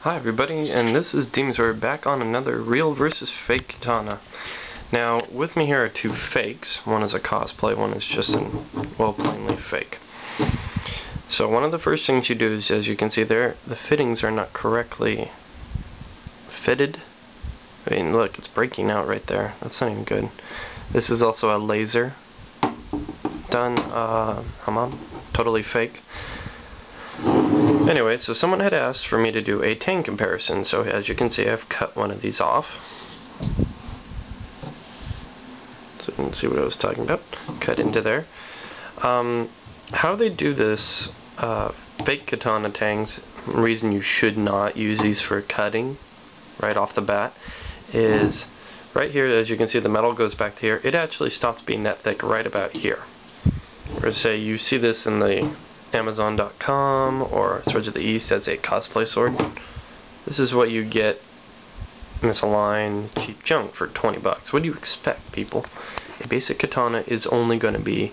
Hi everybody, and this is Demons. We're back on another real versus fake katana. Now, with me here are two fakes. One is a cosplay, one is just plainly fake. So one of the first things you do is, as you can see there, the fittings are not correctly fitted. I mean, look, it's breaking out right there. That's not even good. This is also a laser. Done, totally fake. Anyway, so someone had asked for me to do a tang comparison, so as you can see I've cut one of these off. So you can see what I was talking about. Cut into there. How they do this, fake katana tangs, the reason you should not use these for cutting right off the bat is right here, as you can see the metal goes back to here, it actually stops being that thick right about here. Or say you see this in the Amazon.com or Swords of the East as a cosplay sword. This is what you get misaligned cheap junk for 20 bucks. What do you expect, people? A basic katana is only going to be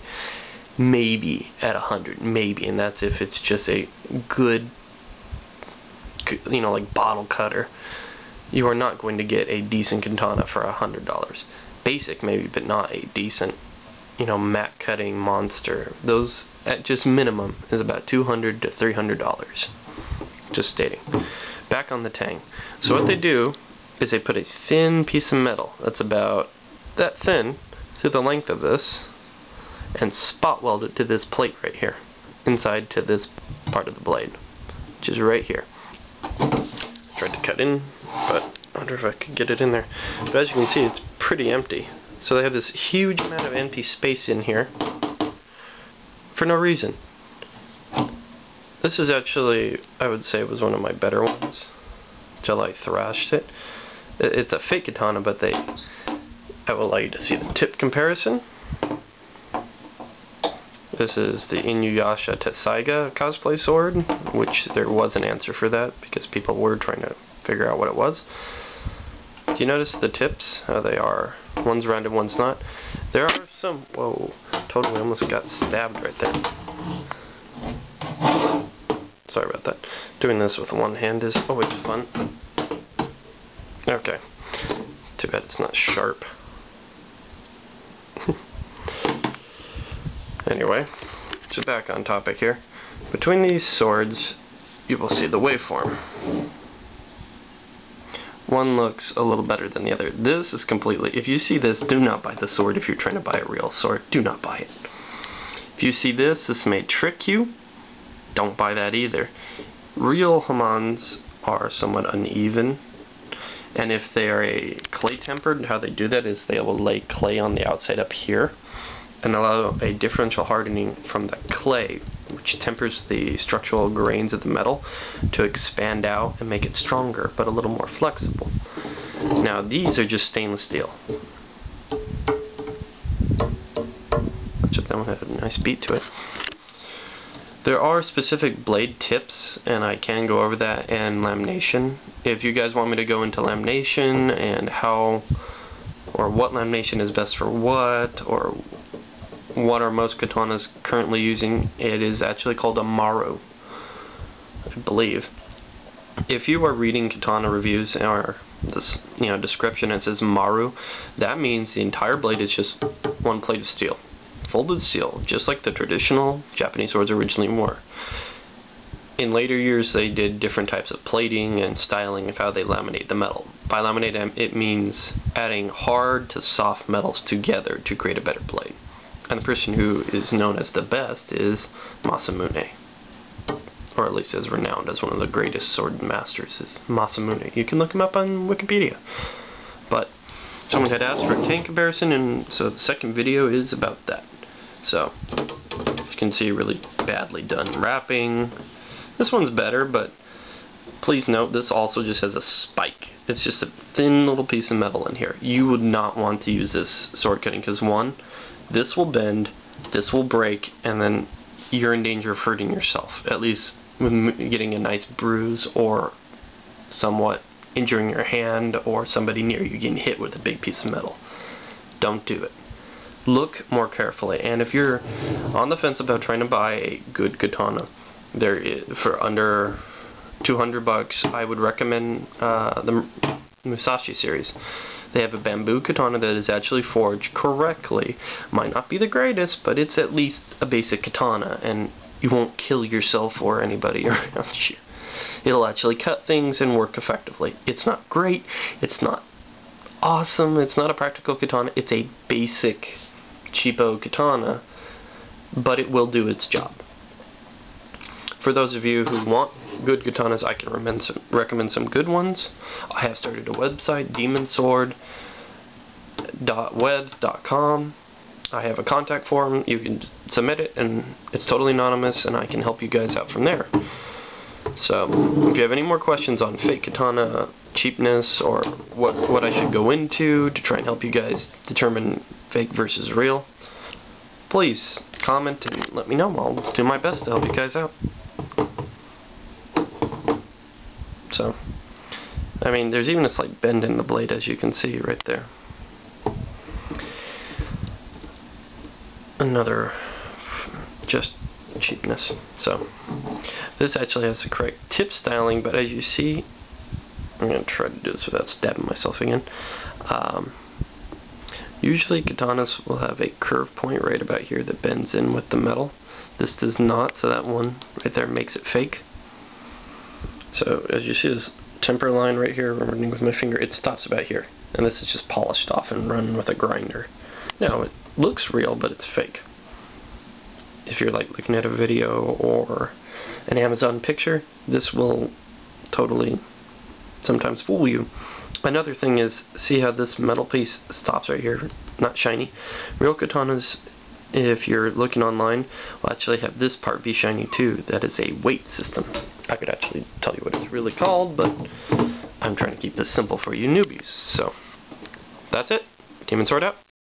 maybe at 100, maybe, and that's if it's just a good, you know, like bottle cutter. You are not going to get a decent katana for $100. Basic maybe, but not a decent, you know, mat cutting monster. Those at just minimum is about $200 to $300. Just stating. Back on the tang. So what they do is they put a thin piece of metal that's about that thin through the length of this and spot weld it to this plate right here, inside to this part of the blade, which is right here. Tried to cut in, but I wonder if I could get it in there. But as you can see, it's pretty empty. So they have this huge amount of empty space in here for no reason. This is actually, I would say, was one of my better ones until I thrashed it. It's a fake katana, but I will allow you to see the tip comparison. This is the Inuyasha Tessaiga cosplay sword, which there was an answer for that because people were trying to figure out what it was. Do you notice the tips? How they are. One's rounded, one's not. There are some... Whoa. Totally almost got stabbed right there. Sorry about that. Doing this with one hand is always fun. Okay. Too bad it's not sharp. Anyway, so back on topic here. Between these swords, you will see the waveform. One looks a little better than the other. This is completely... If you see this, do not buy the sword if you're trying to buy a real sword. Do not buy it. If you see this, this may trick you. Don't buy that either. Real hamans are somewhat uneven. And if they are a clay tempered, how they do that is they will lay clay on the outside up here and allow a differential hardening from the clay, which tempers the structural grains of the metal to expand out and make it stronger, but a little more flexible. Now these are just stainless steel. Much of them have a nice beat to it. There are specific blade tips, and I can go over that and lamination. If you guys want me to go into lamination and how or what lamination is best for what, or what are most katanas currently using, it is actually called a maru, I believe. If you are reading katana reviews or this, you know, description, it says maru, that means the entire blade is just one plate of steel, folded steel, just like the traditional Japanese swords originally were. In later years they did different types of plating and styling of how they laminate the metal. By laminate it means adding hard to soft metals together to create a better blade. And the person who is known as the best is Masamune, or at least as renowned as one of the greatest sword masters is Masamune. You can look him up on Wikipedia. But someone had asked for a tang comparison, and so the second video is about that. So you can see really badly done wrapping. This one's better, but please note this also just has a spike. It's just a thin little piece of metal in here. You would not want to use this sword cutting because, one, this will bend, this will break, and then you're in danger of hurting yourself, at least with getting a nice bruise or somewhat injuring your hand or somebody near you getting hit with a big piece of metal. Don't do it. Look more carefully, and if you're on the fence about trying to buy a good katana, there is, for under $200, I would recommend the Musashi series. They have a bamboo katana that is actually forged correctly. Might not be the greatest, but it's at least a basic katana, and you won't kill yourself or anybody around you. It'll actually cut things and work effectively. It's not great, it's not awesome, it's not a practical katana, it's a basic cheapo katana, but it will do its job. For those of you who want good katanas, I can recommend some good ones. I have started a website, demonsword.webs.com. I have a contact form. You can submit it, and it's totally anonymous, and I can help you guys out from there. So, if you have any more questions on fake katana cheapness, or what I should go into to try and help you guys determine fake versus real, please comment and let me know. I'll do my best to help you guys out. So, I mean, there's even a slight bend in the blade, as you can see right there. Another just cheapness. So, this actually has the correct tip styling, but as you see, I'm going to try to do this without stabbing myself again. Usually katanas will have a curve point right about here that bends in with the metal. This does not, so that one right there makes it fake. So as you see this temper line right here, I'm running with my finger, it stops about here. And this is just polished off and run with a grinder. Now it looks real, but it's fake. If you're like looking at a video or an Amazon picture, this will totally sometimes fool you. Another thing is, see how this metal piece stops right here, not shiny. Real katanas, if you're looking online, will actually have this part be shiny too. That is a weight system. I could actually tell you what it's really called, but I'm trying to keep this simple for you newbies. So, that's it. Demon Sword out.